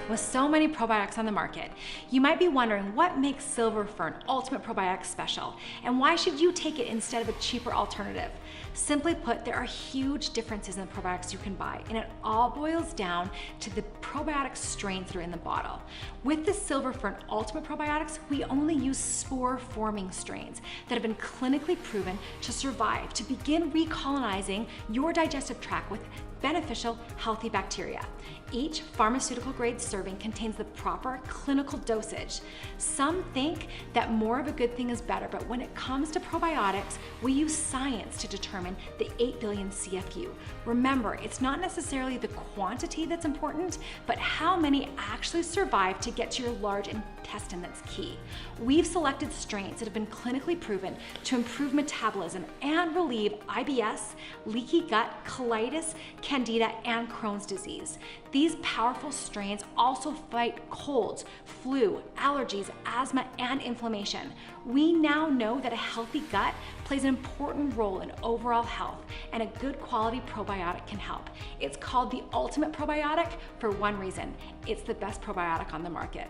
With so many probiotics on the market, you might be wondering what makes Silver Fern Ultimate Probiotic special and why should you take it instead of a cheaper alternative? Simply put, there are huge differences in the probiotics you can buy, and it all boils down to the probiotic strains that are in the bottle. With the Silver Fern Ultimate Probiotics, we only use spore-forming strains that have been clinically proven to survive, to begin recolonizing your digestive tract with beneficial, healthy bacteria. Each pharmaceutical grade serving contains the proper clinical dosage. Some think that more of a good thing is better, but when it comes to probiotics, we use science to determine the 8 billion CFU. Remember, it's not necessarily the quantity that's important, but how many actually survive to get to your large intestine that's key. We've selected strains that have been clinically proven to improve metabolism and relieve IBS, leaky gut, colitis, candida, and Crohn's disease. These powerful strains also fight colds, flu, allergies, asthma, and inflammation. We now know that a healthy gut plays an important role in overall health, and a good quality probiotic can help. It's called the Ultimate Probiotic for one reason: it's the best probiotic on the market.